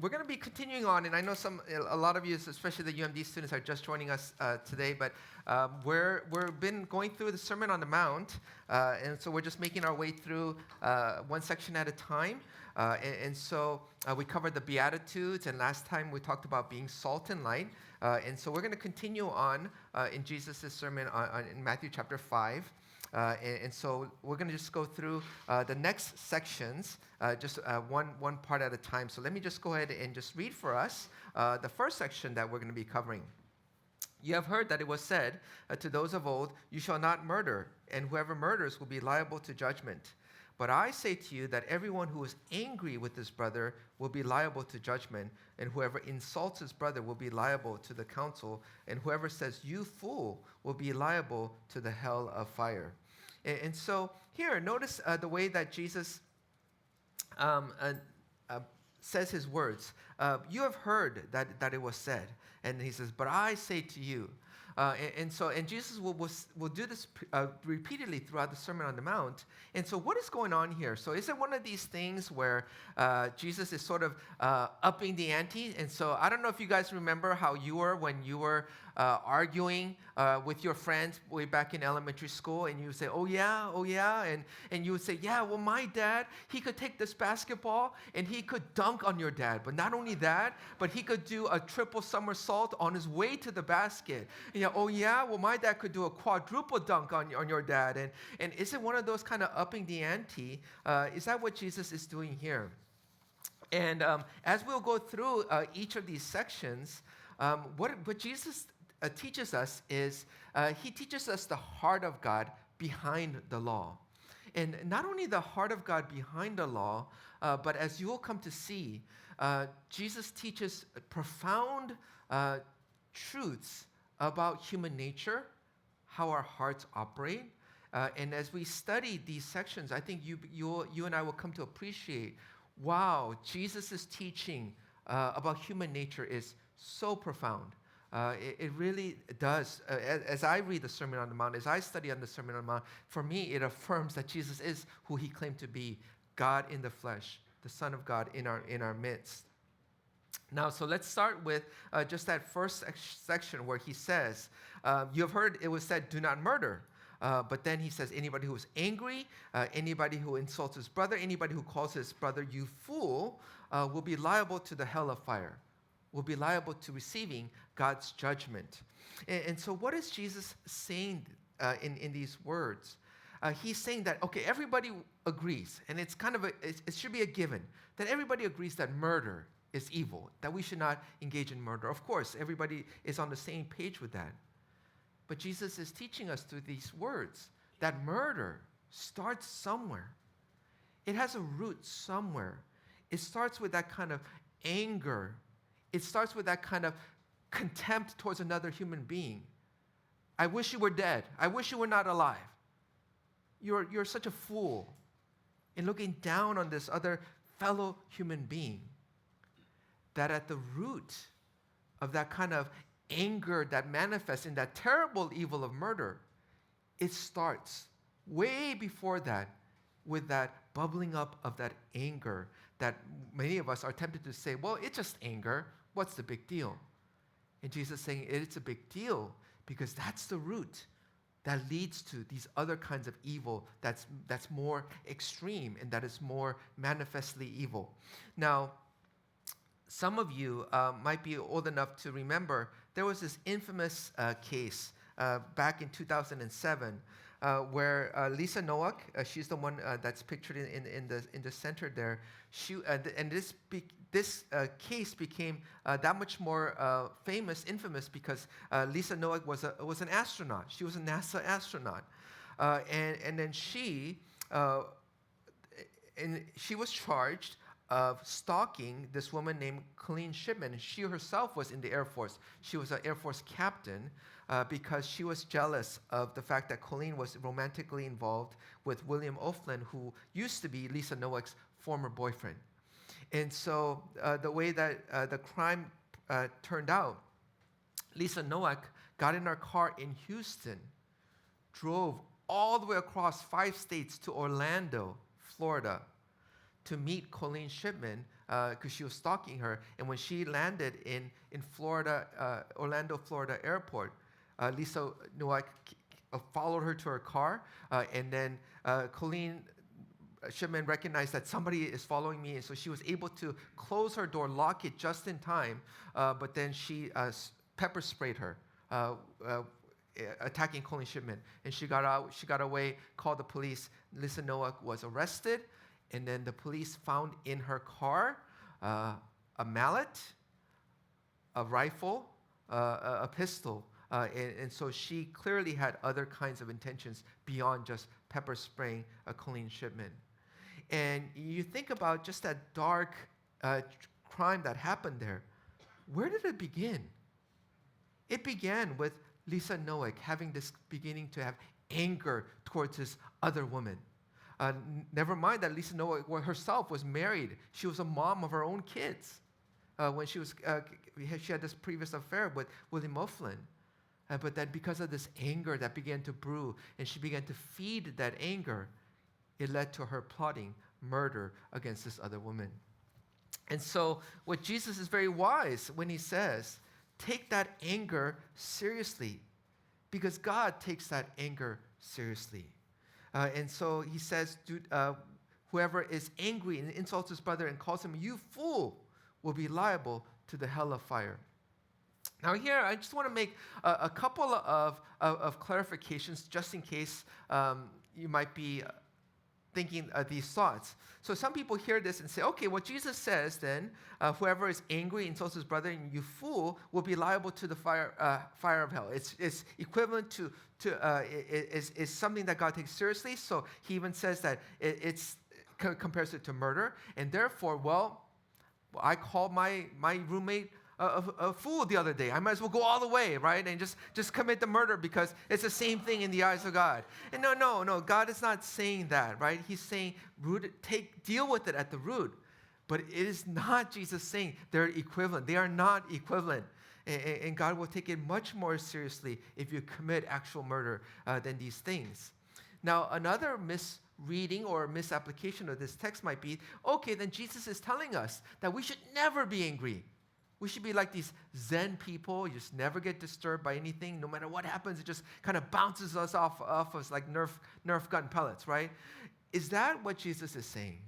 We're going to be continuing on, and I know a lot of you, especially the UMD students, are just joining us today. But we've been going through the Sermon on the Mount, and so we're just making our way through one section at a time. And so we covered the Beatitudes, and last time we talked about being salt and light. And so we're going to continue on in Jesus' sermon in Matthew chapter 5. And so we're going to just go through the next sections, just one part at a time. So let me just go ahead and just read for us the first section that we're going to be covering. You have heard that it was said to those of old, "You shall not murder, and whoever murders will be liable to judgment." But I say to you that everyone who is angry with his brother will be liable to judgment, and whoever insults his brother will be liable to the council, and whoever says, "You fool," will be liable to the hell of fire. And so here, notice the way that Jesus says his words. You have heard that it was said. And he says, "But I say to you." And Jesus will do this repeatedly throughout the Sermon on the Mount. And so what is going on here? So is it one of these things where Jesus is sort of upping the ante? And so I don't know if you guys remember how you were when you were arguing with your friends way back in elementary school, and you would say, oh yeah, and you would say, "Yeah, well, my dad, he could take this basketball and he could dunk on your dad. But not only that, but he could do a triple somersault on his way to the basket. Oh yeah, well, my dad could do a quadruple dunk on your dad." And is it one of those kind of upping the ante? Is that what Jesus is doing here? And as we'll go through each of these sections, what Jesus teaches us is he teaches us the heart of God behind the law. And not only the heart of God behind the law, but as you will come to see, Jesus teaches profound truths about human nature, how our hearts operate. And as we study these sections, I think you and I will come to appreciate, wow, Jesus' teaching about human nature is so profound. It really does. As I read the Sermon on the Mount, as I study on the Sermon on the Mount, for me, it affirms that Jesus is who he claimed to be, God in the flesh, the Son of God in our midst. Now, so let's start with just that first section where he says, you have heard it was said, "Do not murder." But then he says, anybody who is angry, anybody who insults his brother, anybody who calls his brother "you fool," will be liable to the hell of fire, will be liable to receiving God's judgment. And so what is Jesus saying in these words? He's saying that, okay, everybody agrees, and it's kind of it should be a given, that everybody agrees that murder is evil, that we should not engage in murder. Of course, everybody is on the same page with that. But Jesus is teaching us through these words that murder starts somewhere. It has a root somewhere. It starts with that kind of anger. It starts with that kind of contempt towards another human being. I wish you were dead. I wish you were not alive. You're such a fool in looking down on this other fellow human being. That at the root of that kind of anger that manifests in that terrible evil of murder, it starts way before that with that bubbling up of that anger that many of us are tempted to say, well, it's just anger. What's the big deal? And Jesus is saying it's a big deal because that's the root that leads to these other kinds of evil that's more extreme and that is more manifestly evil. Now, some of you might be old enough to remember there was this infamous case back in 2007 where Lisa Nowak, she's the one that's pictured in the center there. This case became that much more infamous because Lisa Nowak was an astronaut. She was a NASA astronaut, and then she was charged of stalking this woman named Colleen Shipman. She herself was in the Air Force. She was an Air Force captain because she was jealous of the fact that Colleen was romantically involved with William O'Flynn, who used to be Lisa Nowak's former boyfriend. And so the way that the crime turned out, Lisa Nowak got in her car in Houston, drove all the way across 5 states to Orlando, Florida, to meet Colleen Shipman because she was stalking her. And when she landed in Florida, Orlando, Florida airport, Lisa Nowak followed her to her car, and then Colleen Shipman recognized that somebody is following me, and so she was able to close her door, lock it just in time, but then she pepper sprayed her, attacking Colleen Shipman. And she got out, she got away, called the police. Lisa Nowak was arrested, and then the police found in her car a mallet, a rifle, a pistol, and so she clearly had other kinds of intentions beyond just pepper spraying Colleen Shipman. And you think about just that dark crime that happened there. Where did it begin? It began with Lisa Nowak beginning to have anger towards this other woman. Never mind that Lisa Nowak herself was married. She was a mom of her own kids when she had this previous affair with Willie Mifflin. But that because of this anger that began to brew, and she began to feed that anger, it led to her plotting murder against this other woman. And so what Jesus is very wise when he says, take that anger seriously, because God takes that anger seriously. And so he says, whoever is angry and insults his brother and calls him, you fool, will be liable to the hell of fire. Now here, I just want to make a couple of clarifications just in case you might be thinking these thoughts. So some people hear this and say, okay, what Jesus says then, whoever is angry, insults his brother, and you fool, will be liable to the fire of hell. It's equivalent to is something that God takes seriously. So he even says that compares it to murder. And therefore, well, I called my roommate a fool the other day. I might as well go all the way, right? And just commit the murder because it's the same thing in the eyes of God. And no, God is not saying that, right? He's saying deal with it at the root. But it is not Jesus saying they're equivalent. They are not equivalent. And God will take it much more seriously if you commit actual murder than these things. Now, another misreading or misapplication of this text might be, okay, then Jesus is telling us that we should never be angry. We should be like these Zen people. You just never get disturbed by anything. No matter what happens, it just kind of bounces us off us like Nerf gun pellets, right? Is that what Jesus is saying?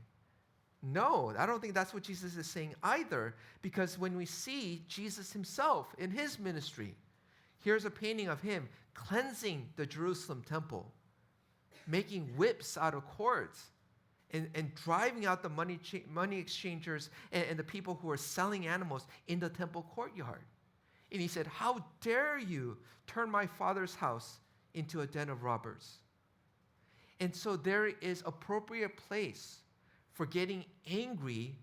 No, I don't think that's what Jesus is saying either, because when we see Jesus himself in his ministry, here's a painting of him cleansing the Jerusalem temple, making whips out of cords, and driving out the money exchangers and the people who are selling animals in the temple courtyard. And he said, how dare you turn my father's house into a den of robbers? And so there is appropriate place for getting angry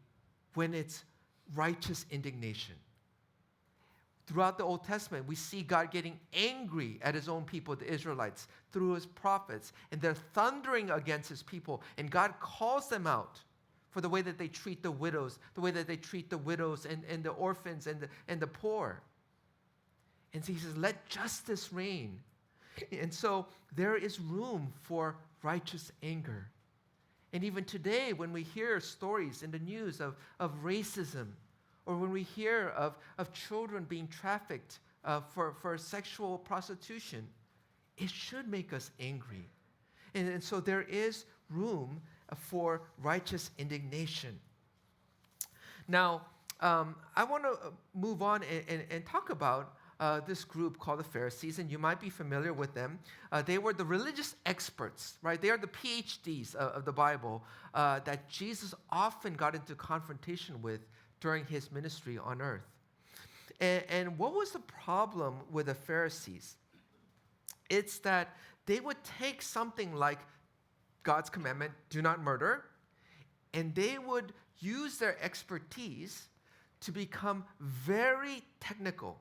when it's righteous indignation. Throughout the Old Testament, we see God getting angry at his own people, the Israelites, through his prophets, and they're thundering against his people, and God calls them out for the way that they treat the widows, and the orphans and the poor. And so he says, let justice reign. And so there is room for righteous anger. And even today, when we hear stories in the news of racism, or when we hear of children being trafficked for sexual prostitution, it should make us angry. And so there is room for righteous indignation. Now, I want to move on and talk about this group called the Pharisees, and you might be familiar with them. They were the religious experts, right? They are the PhDs of the Bible that Jesus often got into confrontation with during his ministry on earth. And what was the problem with the Pharisees? It's that they would take something like God's commandment, do not murder, and they would use their expertise to become very technical,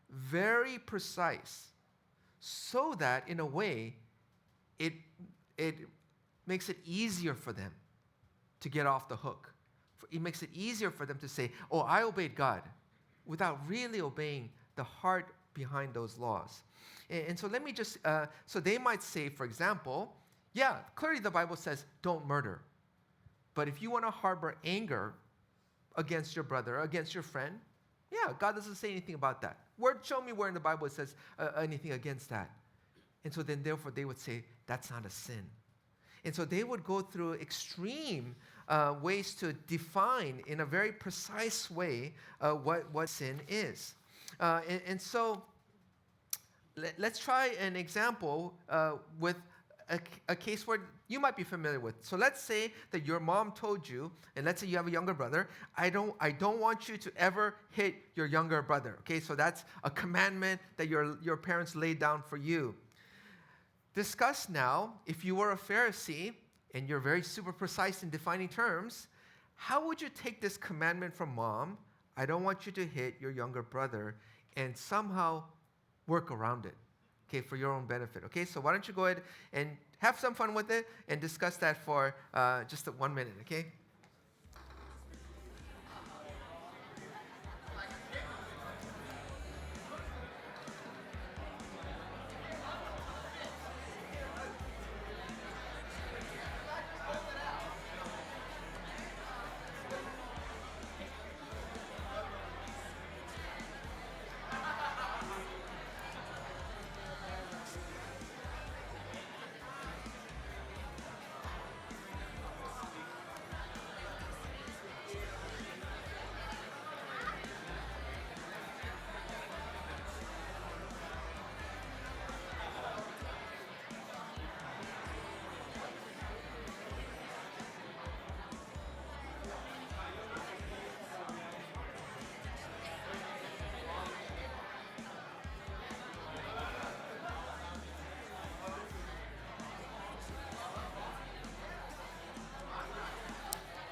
very precise, so that in a way it makes it easier for them to get off the hook. It makes it easier for them to say, oh, I obeyed God, without really obeying the heart behind those laws. And so let me just, so they might say, for example, yeah, clearly the Bible says don't murder. But if you want to harbor anger against your brother, against your friend. Yeah, God doesn't say anything about that. Show me where in the Bible it says anything against that. And so then therefore they would say, that's not a sin. And so they would go through extreme ways to define in a very precise way what sin is. And so let's try an example with a case where you might be familiar with. So let's say that your mom told you, and let's say you have a younger brother, I don't want you to ever hit your younger brother. Okay, so that's a commandment that your parents laid down for you. Discuss now, if you were a Pharisee and you're very super precise in defining terms, how would you take this commandment from mom, I don't want you to hit your younger brother, and somehow work around it, okay, for your own benefit, okay? So why don't you go ahead and have some fun with it and discuss that for just 1 minute, okay?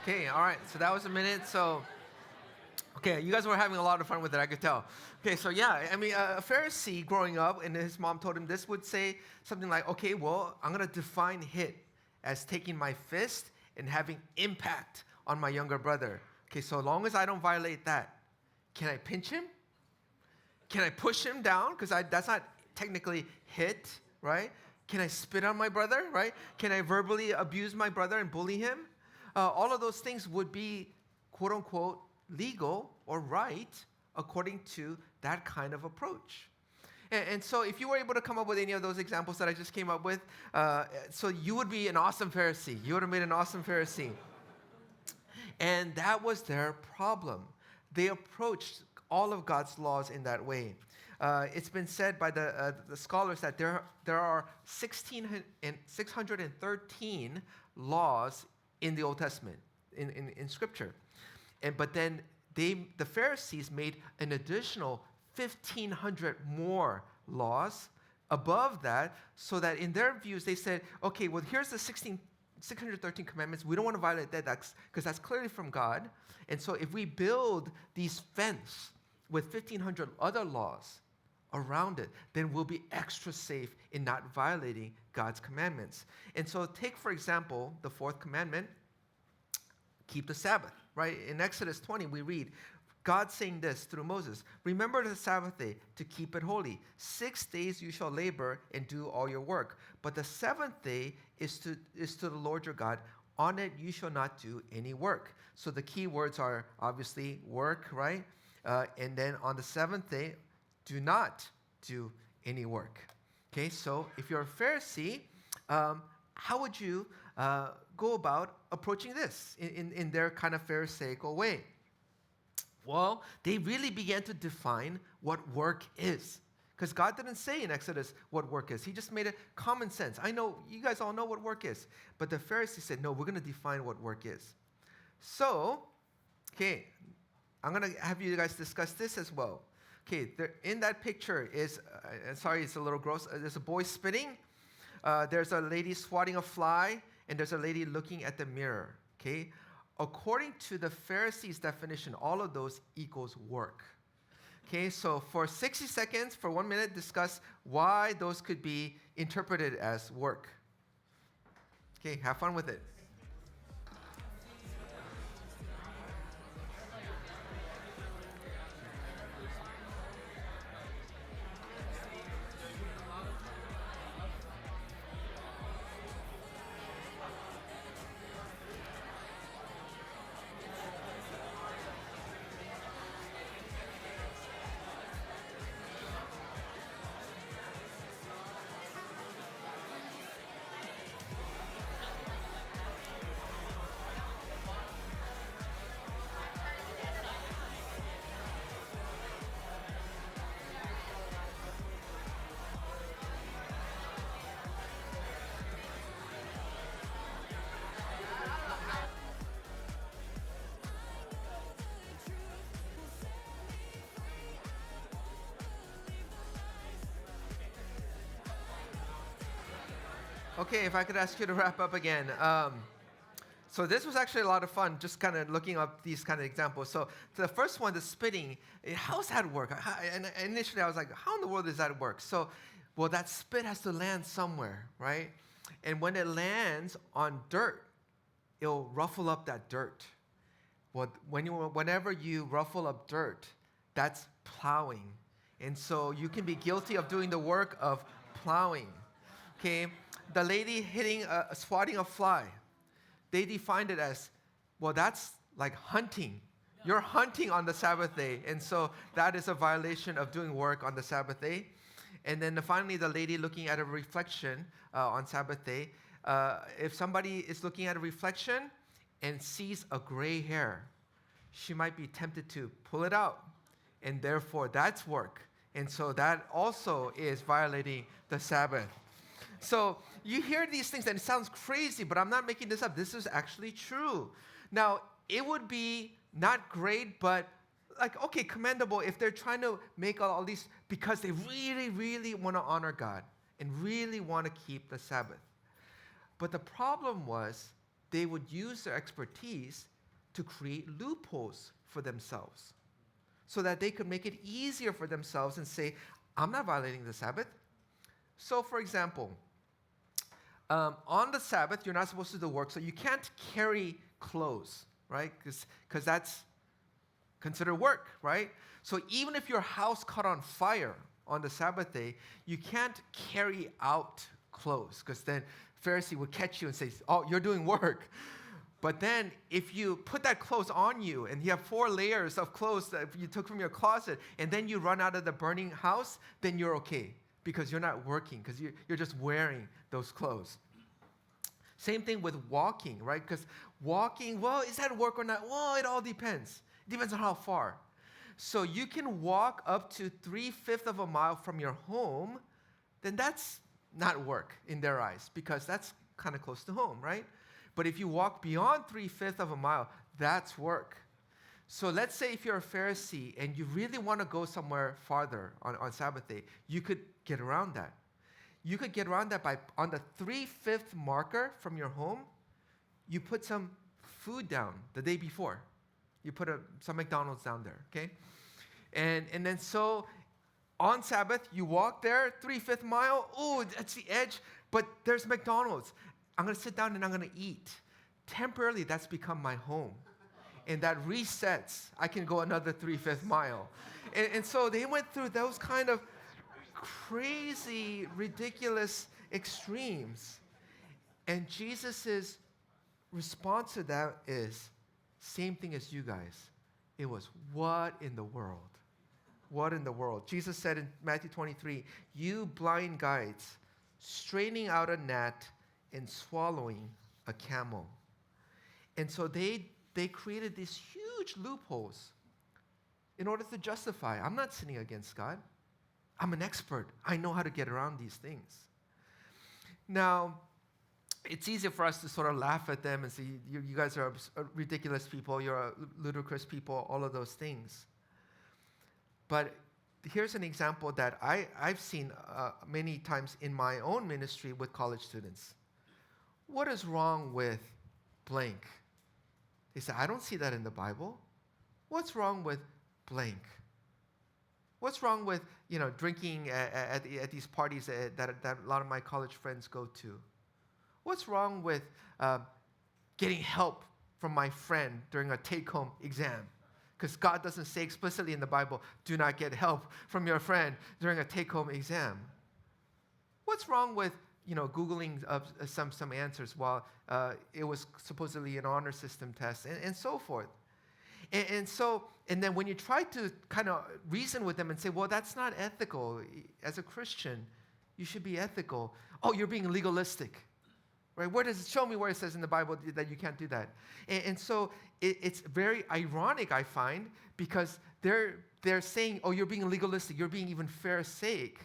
Okay, all right, so that was a minute. So, okay, you guys were having a lot of fun with it, I could tell. Okay, so yeah, I mean, a Pharisee growing up, and his mom told him this, would say something like, okay, well, I'm going to define hit as taking my fist and having impact on my younger brother. Okay, so long as I don't violate that, can I pinch him? Can I push him down? Because that's not technically hit, right? Can I spit on my brother, right? Can I verbally abuse my brother and bully him? All of those things would be, quote unquote, legal or right according to that kind of approach. And so if you were able to come up with any of those examples that I just came up with, so you would be an awesome Pharisee. You would have made an awesome Pharisee. And that was their problem. They approached all of God's laws in that way. It's been said by the scholars that there are 613 laws in the Old Testament, in Scripture. But then the Pharisees made an additional 1,500 more laws above that, so that in their views, they said, okay, well, here's the 613 commandments. We don't want to violate that because that's clearly from God. And so if we build these fence with 1,500 other laws around it, then we'll be extra safe in not violating God's commandments. And so take, for example, the fourth commandment, keep the Sabbath, right? In Exodus 20, we read, God saying this through Moses, remember the Sabbath day to keep it holy. 6 days you shall labor and do all your work. But the seventh day is to the Lord your God. On it you shall not do any work. So the key words are obviously work, right? And then on the seventh day, do not do any work. Okay, so if you're a Pharisee, how would you go about approaching this in their kind of Pharisaical way? Well, they really began to define what work is. Because God didn't say in Exodus what work is. He just made it common sense. I know, you guys all know what work is. But the Pharisees said, no, we're going to define what work is. So, okay, I'm going to have you guys discuss this as well. Okay, in that picture is, sorry, it's a little gross. There's a boy spitting. There's a lady swatting a fly. And there's a lady looking at the mirror. Okay, according to the Pharisees' definition, all of those equals work. Okay, so for 60 seconds, for 1 minute, discuss why those could be interpreted as work. Okay, have fun with it. Okay, if I could ask you to wrap up again. So this was actually a lot of fun, just kind of looking up these kind of examples. So the first one, the spitting, how's that work? And initially I was like, how in the world does that work? So, well, that spit has to land somewhere, right? And when it lands on dirt, it'll ruffle up that dirt. Well, whenever you ruffle up dirt, that's plowing. And so you can be guilty of doing the work of plowing. Okay? The lady swatting a fly, they defined it as, well, that's like hunting. You're hunting on the Sabbath day. And so that is a violation of doing work on the Sabbath day. And then finally, the lady looking at a reflection on Sabbath day. If somebody is looking at a reflection and sees a gray hair, she might be tempted to pull it out. And therefore, that's work. And so that also is violating the Sabbath. So you hear these things and it sounds crazy, but I'm not making this up. This is actually true. Now, it would be not great, but like, okay, commendable if they're trying to make all these because they really, really want to honor God and really want to keep the Sabbath. But the problem was they would use their expertise to create loopholes for themselves so that they could make it easier for themselves and say, I'm not violating the Sabbath. So, for example, on the Sabbath, you're not supposed to do work, so you can't carry clothes, right? Because that's considered work, right? So even if your house caught on fire on the Sabbath day, you can't carry out clothes, because then Pharisee would catch you and say, oh, you're doing work. But then if you put that clothes on you and you have 4 layers of clothes that you took from your closet and then you run out of the burning house, then you're okay because you're not working, because you're just wearing those clothes. Same thing with walking, right? Because walking, well, is that work or not? Well, it all depends. It depends on how far. So you can walk up to 3/5 of a mile from your home, then that's not work in their eyes because that's kind of close to home, right? But if you walk beyond 3/5 of a mile, that's work. So let's say if you're a Pharisee and you really want to go somewhere farther on Sabbath day, you could get around that. You could get around that by, on the 3/5 marker from your home, you put some food down the day before. You put some McDonald's down there, okay? And then so on Sabbath, you walk there, 3/5 mile, oh, that's the edge, but there's McDonald's. I'm going to sit down and I'm going to eat. Temporarily, that's become my home. And that resets. I can go another 3/5 mile. And so they went through those kind of crazy, ridiculous extremes. And Jesus' response to that is, same thing as you guys. It was, what in the world? What in the world? Jesus said in Matthew 23, you blind guides, straining out a gnat and swallowing a camel. And so they created these huge loopholes in order to justify, I'm not sinning against God. I'm an expert. I know how to get around these things. Now, it's easy for us to sort of laugh at them and say, you guys are ridiculous people, you're ludicrous people, all of those things. But here's an example that I've seen many times in my own ministry with college students. What is wrong with blank? They say, I don't see that in the Bible. What's wrong with blank? What's wrong with, drinking at these parties that a lot of my college friends go to? What's wrong with getting help from my friend during a take-home exam? Because God doesn't say explicitly in the Bible, do not get help from your friend during a take-home exam. What's wrong with, Googling some answers while it was supposedly an honor system test and so forth? And then when you try to kind of reason with them and say, well, that's not ethical. As a Christian, you should be ethical. Oh, you're being legalistic. Right? Where does it show me where it says in the Bible that you can't do that? And so it's very ironic, I find, because they're saying, oh, you're being legalistic, you're being even Pharisaic.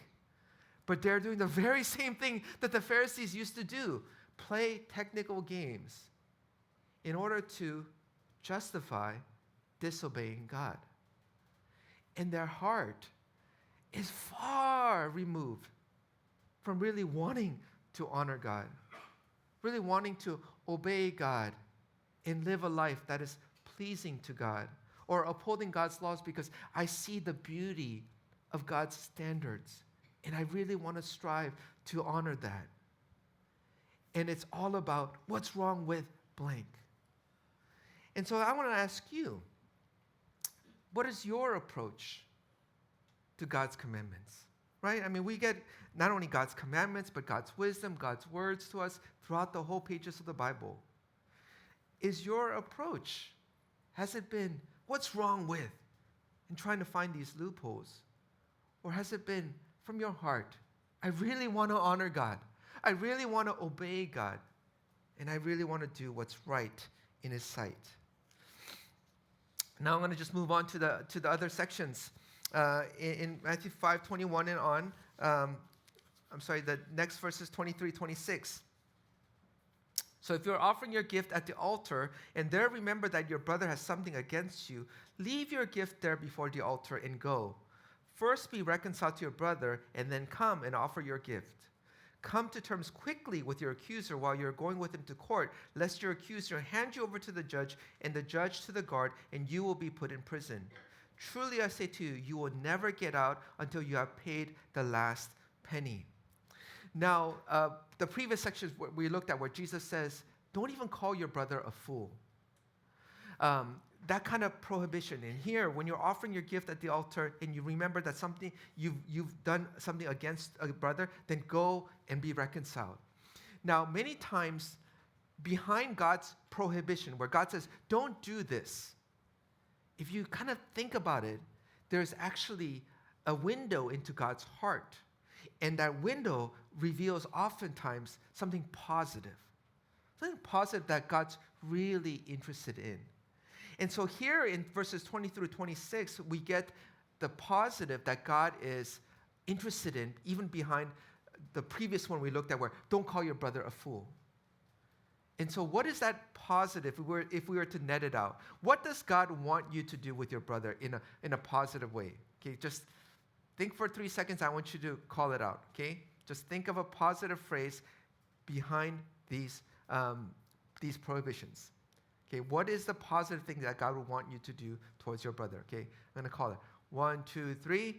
But they're doing the very same thing that the Pharisees used to do, play technical games in order to justify disobeying God. And their heart is far removed from really wanting to honor God. really wanting to obey God and live a life that is pleasing to God, or upholding God's laws because I see the beauty of God's standards and I really want to strive to honor that. And it's all about what's wrong with blank. And so I want to ask you, what is your approach to God's commandments? Right? I mean, we get not only God's commandments, but God's wisdom, God's words to us throughout the whole pages of the Bible. Is your approach, has it been, what's wrong with, and trying to find these loopholes? Or has it been from your heart, I really want to honor God. I really want to obey God. And I really want to do what's right in His sight. Now I'm going to just move on to the other sections. In Matthew 5:21 and on, the next verse is 23, 26. So if you're offering your gift at the altar, and there remember that your brother has something against you, leave your gift there before the altar and go. First be reconciled to your brother, and then come and offer your gift. Come to terms quickly with your accuser while you're going with him to court, lest your accuser hand you over to the judge, and the judge to the guard, and you will be put in prison. Truly I say to you, you will never get out until you have paid the last penny. Now, the previous sections we looked at where Jesus says, don't even call your brother a fool. That kind of prohibition. And here, when you're offering your gift at the altar and you remember that something you've done something against a brother, then go and be reconciled. Now, many times behind God's prohibition, where God says, don't do this, if you kind of think about it, there's actually a window into God's heart. And that window reveals oftentimes something positive that God's really interested in. And so here in verses 20 through 26, we get the positive that God is interested in, even behind the previous one we looked at where, don't call your brother a fool. And so what is that positive if we were to net it out? What does God want you to do with your brother in a positive way? Okay, just think for 3 seconds. I want you to call it out, okay? Just think of a positive phrase behind these prohibitions. Okay, what is the positive thing that God would want you to do towards your brother? Okay, I'm going to call it. 1, 2, 3.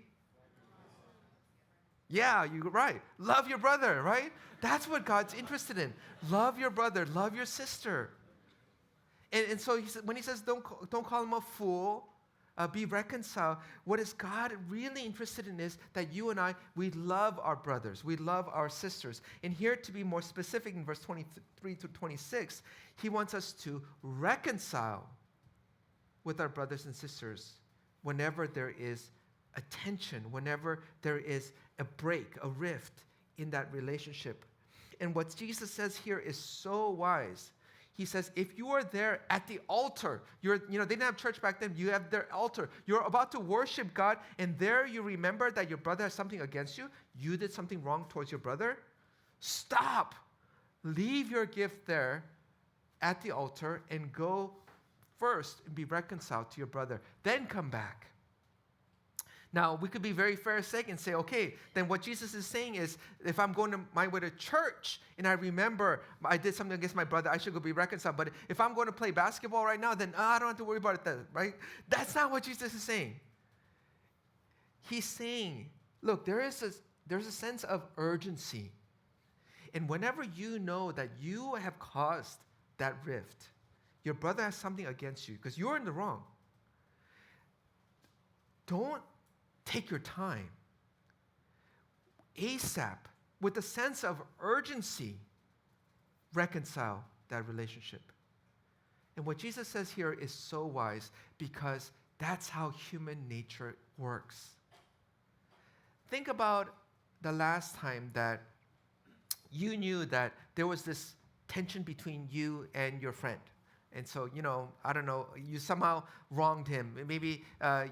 Yeah, you're right. Love your brother, right? That's what God's interested in. Love your brother. Love your sister. And so when he says don't call him a fool, be reconciled, what is God really interested in is that you and I, we love our brothers. We love our sisters. And here, to be more specific, in verse 23 to 26, he wants us to reconcile with our brothers and sisters whenever there is a tension, whenever there is a break, a rift in that relationship. And what Jesus says here is so wise. He says, if you are there at the altar, they didn't have church back then, you have their altar. You're about to worship God, and there you remember that your brother has something against you. You did something wrong towards your brother. Stop. Leave your gift there at the altar and go first and be reconciled to your brother. Then come back. Now, we could be very pharisaic and say, okay, then what Jesus is saying is, if I'm going to my way to church and I remember I did something against my brother, I should go be reconciled. But if I'm going to play basketball right now, then I don't have to worry about it then, right? That's not what Jesus is saying. He's saying, look, there's a sense of urgency. And whenever you know that you have caused that rift, your brother has something against you because you're in the wrong, don't take your time. ASAP, with a sense of urgency, reconcile that relationship. And what Jesus says here is so wise because that's how human nature works. Think about the last time that you knew that there was this tension between you and your friend. And so, I don't know, you somehow wronged him. Maybe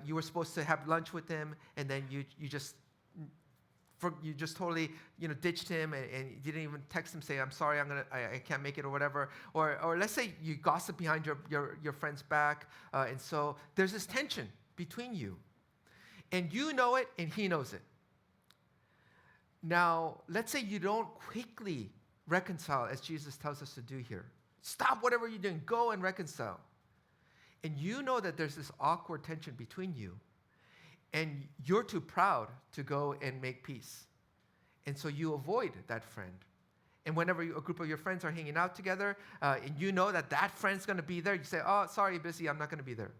you were supposed to have lunch with him, and then you just totally, ditched him and you didn't even text him, say, I'm sorry, I can't make it or whatever. Or let's say you gossip behind your friend's back, and so there's this tension between you. And you know it, and he knows it. Now, let's say you don't quickly reconcile as Jesus tells us to do here. Stop whatever you're doing. Go and reconcile. And you know that there's this awkward tension between you. And you're too proud to go and make peace. And so you avoid that friend. And whenever a group of your friends are hanging out together, and you know that that friend's going to be there, you say, oh, sorry, busy, I'm not going to be there.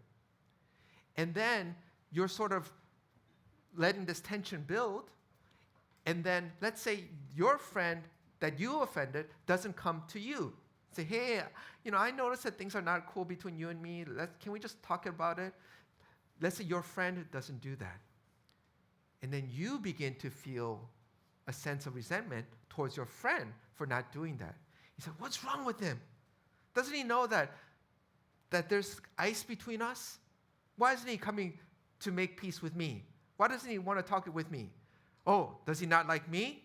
And then you're sort of letting this tension build. And then let's say your friend that you offended doesn't come to you. Say, hey, I noticed that things are not cool between you and me. Can we just talk about it? Let's say your friend doesn't do that. And then you begin to feel a sense of resentment towards your friend for not doing that. You say, what's wrong with him? Doesn't he know that there's ice between us? Why isn't he coming to make peace with me? Why doesn't he want to talk it with me? Oh, does he not like me?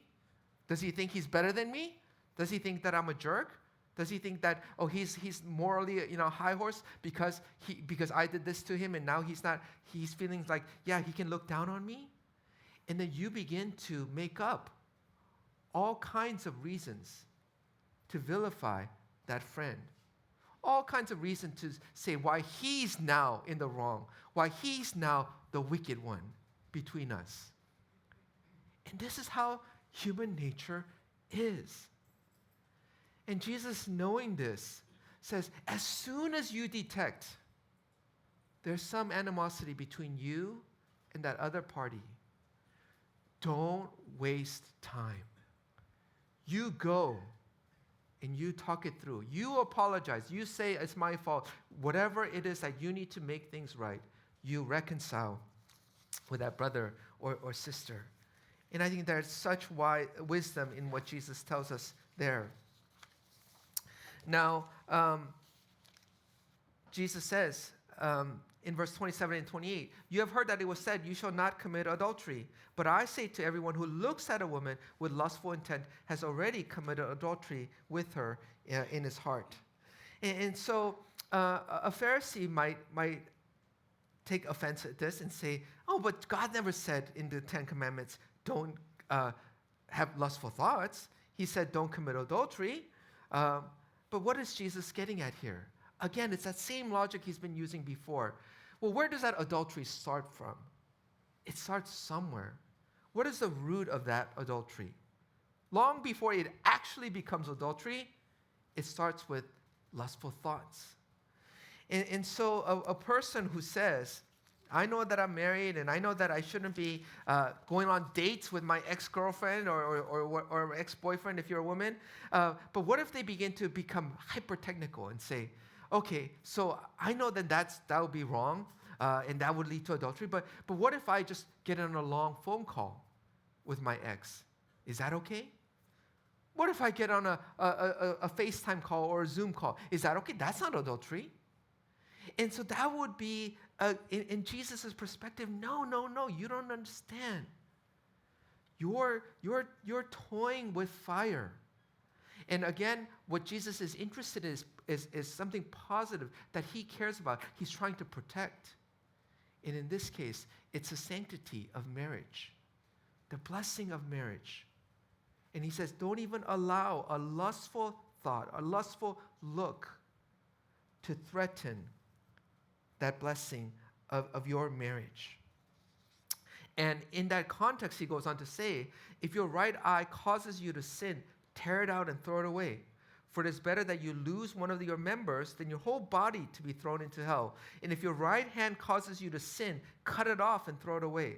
Does he think he's better than me? Does he think that I'm a jerk? Does he think that, oh, he's morally, high horse because I did this to him and now he's feeling like, yeah, he can look down on me? And then you begin to make up all kinds of reasons to vilify that friend. All kinds of reasons to say why he's now in the wrong, why he's now the wicked one between us. And this is how human nature is. And Jesus, knowing this, says, as soon as you detect there's some animosity between you and that other party, don't waste time. You go and you talk it through. You apologize. You say, it's my fault. Whatever it is that you need to make things right, you reconcile with that brother or sister. And I think there's such wisdom in what Jesus tells us there. Now, Jesus says in verse 27 and 28, you have heard that it was said, you shall not commit adultery. But I say to everyone who looks at a woman with lustful intent has already committed adultery with her in his heart. And so a Pharisee might take offense at this and say, oh, but God never said in the Ten Commandments, don't have lustful thoughts. He said, don't commit adultery. But what is Jesus getting at here? Again, it's that same logic he's been using before. Well, where does that adultery start from? It starts somewhere. What is the root of that adultery? Long before it actually becomes adultery, it starts with lustful thoughts. And so a person who says, I know that I'm married and I know that I shouldn't be going on dates with my ex-girlfriend or ex-boyfriend if you're a woman. But what if they begin to become hyper-technical and say, okay, so I know that would be wrong and that would lead to adultery, but what if I just get on a long phone call with my ex? Is that okay? What if I get on a FaceTime call or a Zoom call? Is that okay? That's not adultery. And so that would be, in Jesus' perspective, no, you don't understand. You're toying with fire. And again, what Jesus is interested in is something positive that he cares about. He's trying to protect. And in this case, it's the sanctity of marriage, the blessing of marriage. And he says, don't even allow a lustful thought, a lustful look to threaten that blessing of your marriage. And in that context, he goes on to say, if your right eye causes you to sin, tear it out and throw it away. For it is better that you lose one of your members than your whole body to be thrown into hell. And if your right hand causes you to sin, cut it off and throw it away.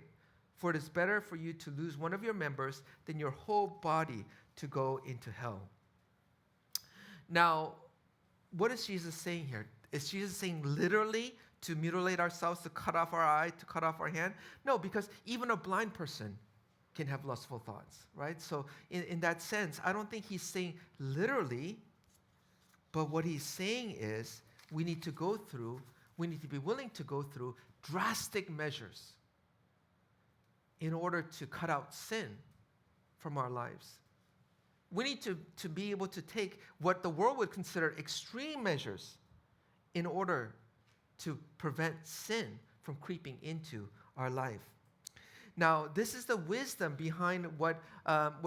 For it is better for you to lose one of your members than your whole body to go into hell. Now, what is Jesus saying here? Is Jesus saying literally to mutilate ourselves, to cut off our eye, to cut off our hand? No, because even a blind person can have lustful thoughts, right? So in that sense, I don't think he's saying literally, but what he's saying is we need to be willing to go through drastic measures in order to cut out sin from our lives. We need to be able to take what the world would consider extreme measures in order to prevent sin from creeping into our life. Now, this is the wisdom behind what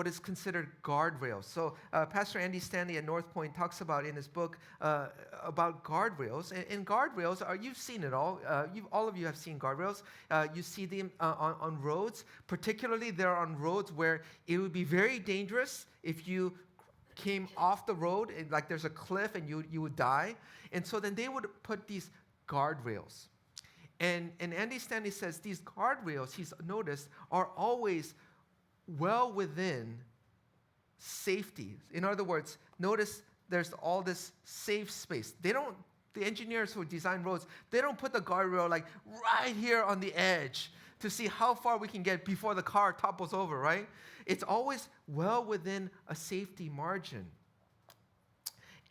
is considered guardrails. So, Pastor Andy Stanley at North Point talks about in his book about guardrails. And guardrails you've seen it all. All of you have seen guardrails. You see them on roads. Particularly, they're on roads where it would be very dangerous if you came off the road, and like there's a cliff and you would die. And so then they would put these guardrails. And Andy Stanley says these guardrails, he's noticed, are always well within safety. In other words, notice there's all this safe space. The engineers who design roads, they don't put the guardrail like right here on the edge to see how far we can get before the car topples over, right? It's always well within a safety margin.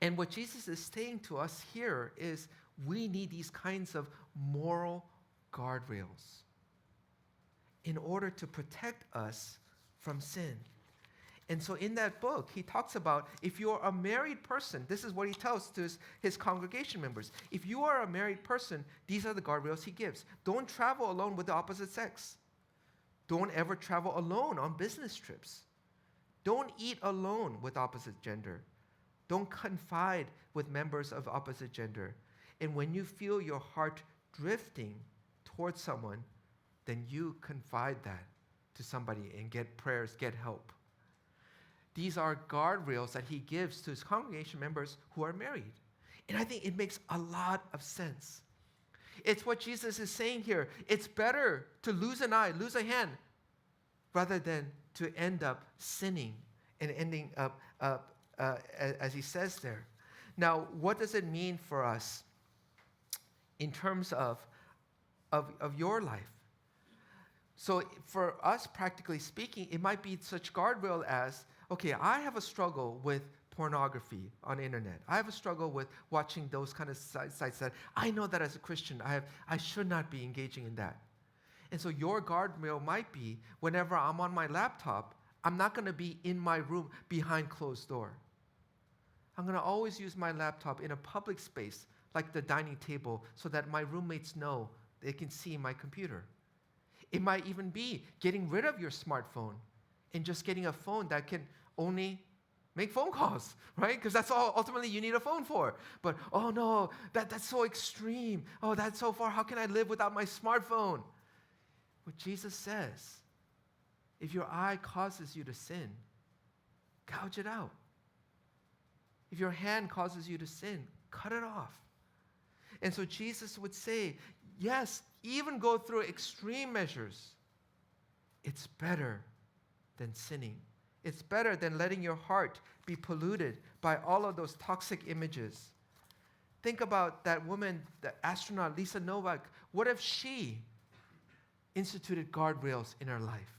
And what Jesus is saying to us here is we need these kinds of moral guardrails in order to protect us from sin. And so in that book, he talks about if you're a married person, this is what he tells to his congregation members. If you are a married person, these are the guardrails he gives. Don't travel alone with the opposite sex. Don't ever travel alone on business trips. Don't eat alone with opposite gender. Don't confide with members of opposite gender. And when you feel your heart drifting towards someone, then you confide that to somebody and get prayers, get help. These are guardrails that he gives to his congregation members who are married. And I think it makes a lot of sense. It's what Jesus is saying here. It's better to lose an eye, lose a hand, rather than to end up sinning and ending up, as he says there. Now, what does it mean for us in terms of your life? So for us, practically speaking, it might be such guardrail as, okay, I have a struggle with pornography on the internet. I have a struggle with watching those kind of sites that I know that as a Christian, I should not be engaging in that. And so your guardrail might be, whenever I'm on my laptop, I'm not going to be in my room behind closed door. I'm going to always use my laptop in a public space, like the dining table, so that my roommates know they can see my computer. It might even be getting rid of your smartphone and just getting a phone that can only make phone calls, right? Because that's all ultimately you need a phone for. But, oh no, that's so extreme. Oh, that's so far. How can I live without my smartphone? What Jesus says, if your eye causes you to sin, gouge it out. If your hand causes you to sin, cut it off. And so Jesus would say, yes, even go through extreme measures. It's better than sinning. It's better than letting your heart be polluted by all of those toxic images. Think about that woman, the astronaut Lisa Novak. What if she instituted guardrails in her life?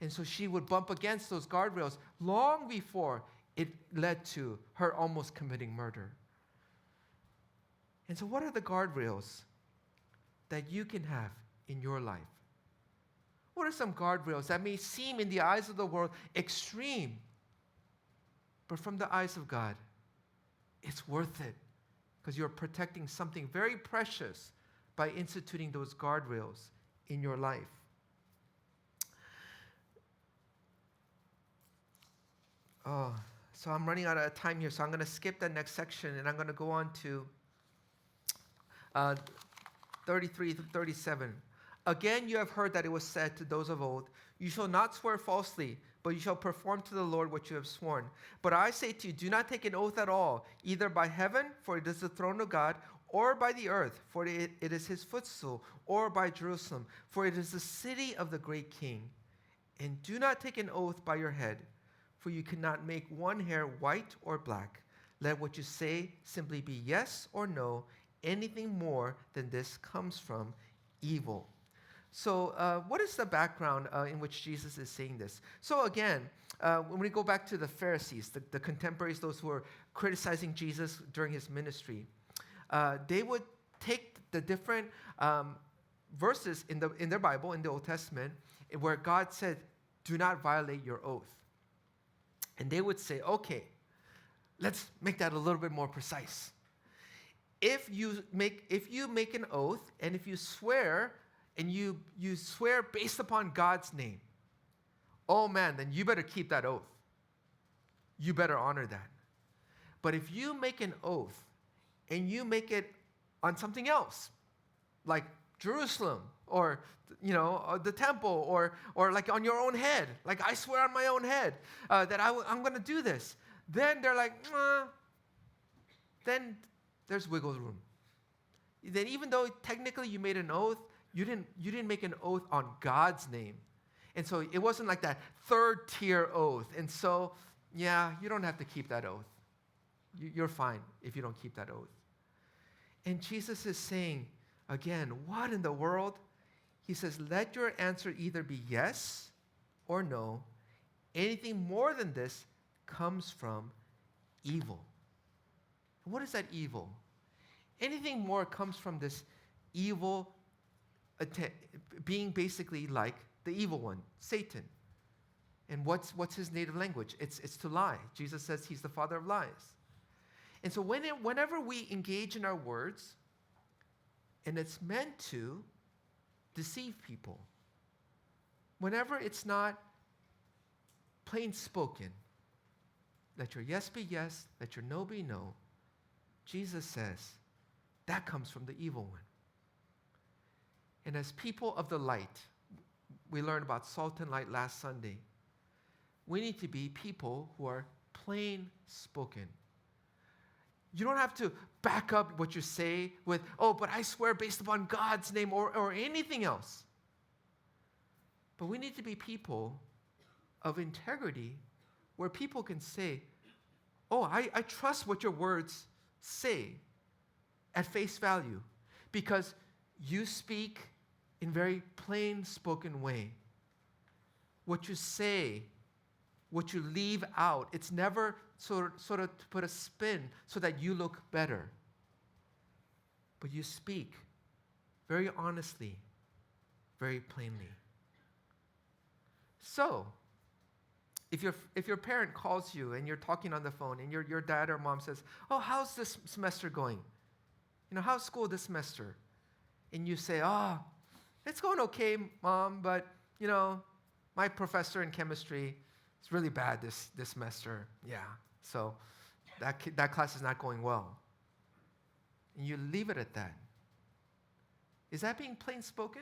And so she would bump against those guardrails long before it led to her almost committing murder. And so what are the guardrails that you can have in your life? What are some guardrails that may seem in the eyes of the world extreme, but from the eyes of God, it's worth it because you're protecting something very precious by instituting those guardrails in your life. Oh, so I'm running out of time here, so I'm going to skip that next section and I'm going to go on to 33 to 37. Again, you have heard that it was said to those of old, you shall not swear falsely, but you shall perform to the Lord what you have sworn. But I say to you, do not take an oath at all, either by heaven, for it is the throne of God, or by the earth, for it is his footstool, or by Jerusalem, for it is the city of the great king. And do not take an oath by your head, for you cannot make one hair white or black. Let what you say simply be yes or no. Anything more than this comes from evil. So what is the background in which Jesus is saying this? So again, when we go back to the Pharisees, the contemporaries, those who were criticizing Jesus during his ministry, they would take the different verses in their Bible, in the Old Testament, where God said, do not violate your oath. And they would say, okay, let's make that a little bit more precise. If you make an oath and if you swear, and you swear based upon God's name, oh man, then you better keep that oath. You better honor that. But if you make an oath and you make it on something else, like Jerusalem or the temple or like on your own head, like I swear on my own head that I'm going to do this, then they're like, then there's wiggle room. Then even though technically you made an oath, you didn't make an oath on God's name. And so it wasn't like that third tier oath. And so, yeah, you don't have to keep that oath. You're fine if you don't keep that oath. And Jesus is saying, again, what in the world? He says, let your answer either be yes or no. Anything more than this comes from evil. What is that evil? Anything more comes from this evil being basically like the evil one, Satan. And what's his native language? It's to lie. Jesus says he's the father of lies. And so whenever we engage in our words, and it's meant to deceive people, whenever it's not plain spoken, let your yes be yes, let your no be no, Jesus says that comes from the evil one. And as people of the light, we learned about salt and light last Sunday. We need to be people who are plain spoken. You don't have to back up what you say with, oh, but I swear based upon God's name or anything else. But we need to be people of integrity where people can say, oh, I trust what your words say at face value because you speak in very plain spoken way. What you say, what you leave out, it's never sort of to put a spin so that you look better. But you speak very honestly, very plainly. So, if your parent calls you and you're talking on the phone and your dad or mom says, oh, how's this semester going? How's school this semester? And you say, oh, it's going okay, Mom, but, my professor in chemistry is really bad this semester. Yeah, so that class is not going well. And you leave it at that. Is that being plain spoken?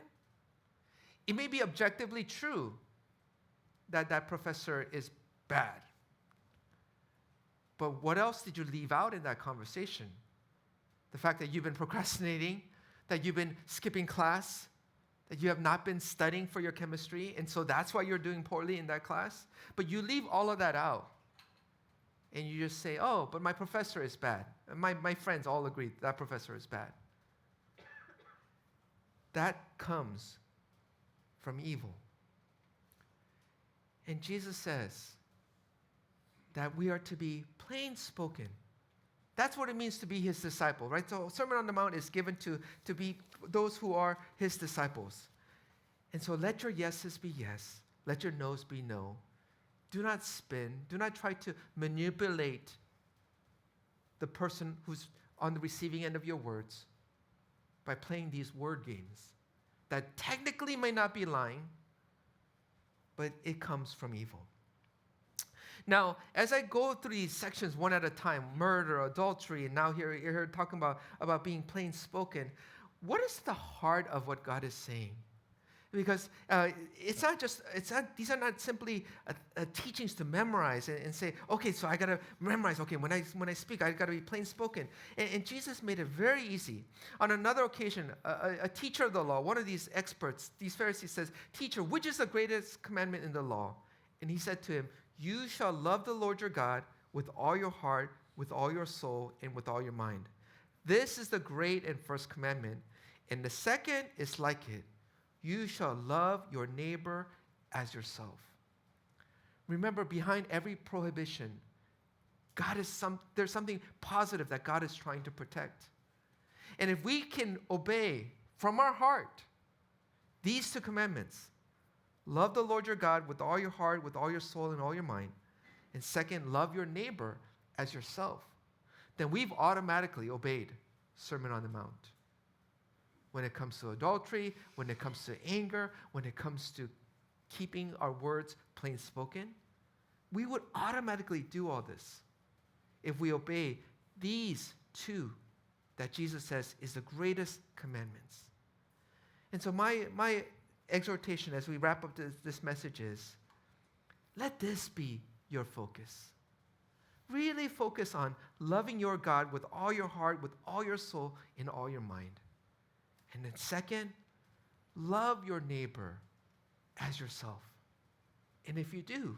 It may be objectively true that professor is bad. But what else did you leave out in that conversation? The fact that you've been procrastinating, that you've been skipping class, that you have not been studying for your chemistry, and so that's why you're doing poorly in that class. But you leave all of that out. And you just say, oh, but my professor is bad. My friends all agree that professor is bad. That comes from evil. And Jesus says that we are to be plain spoken. That's what it means to be his disciple, right? So Sermon on the Mount is given to be those who are his disciples. And so let your yeses be yes. Let your no's be no. Do not spin. Do not try to manipulate the person who's on the receiving end of your words by playing these word games that technically may not be lying, but it comes from evil. Now, as I go through these sections one at a time, murder, adultery, and now you're here talking about being plain spoken, what is the heart of what God is saying? Because these are not simply teachings to memorize and say, okay, so I got to memorize. Okay, when I speak, I got to be plain spoken. And Jesus made it very easy. On another occasion, a teacher of the law, one of these experts, these Pharisees says, teacher, which is the greatest commandment in the law? And he said to him, you shall love the Lord your God with all your heart, with all your soul, and with all your mind. This is the great and first commandment. And the second is like it. You shall love your neighbor as yourself. Remember, behind every prohibition, there's something positive that God is trying to protect. And if we can obey from our heart these two commandments, love the Lord your God with all your heart, with all your soul, and all your mind, and second, love your neighbor as yourself, then we've automatically obeyed Sermon on the Mount. when it comes to adultery, when it comes to anger, when it comes to keeping our words plain spoken. We would automatically do all this if we obey these two that Jesus says is the greatest commandments. And so my exhortation as we wrap up this message is, let this be your focus. Really focus on loving your God with all your heart, with all your soul, and all your mind. And then second, love your neighbor as yourself. And if you do,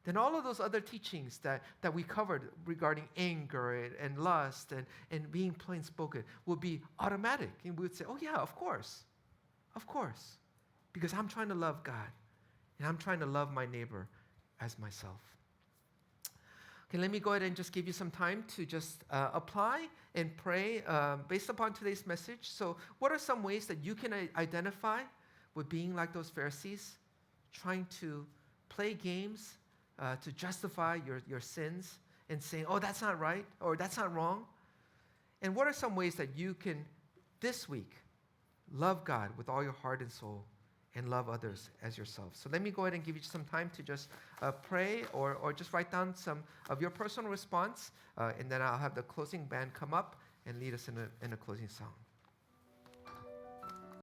then all of those other teachings that we covered regarding anger and lust and being plain spoken will be automatic. And we would say, oh yeah, of course. Because I'm trying to love God. And I'm trying to love my neighbor as myself. Okay, let me go ahead and just give you some time to just apply and pray based upon today's message. So what are some ways that you can identify with being like those Pharisees, trying to play games to justify your sins and saying, oh, that's not right, or that's not wrong? And what are some ways that you can, this week, love God with all your heart and soul and love others as yourself? So let me go ahead and give you some time to just pray or just write down some of your personal response, and then I'll have the closing band come up and lead us in a closing song.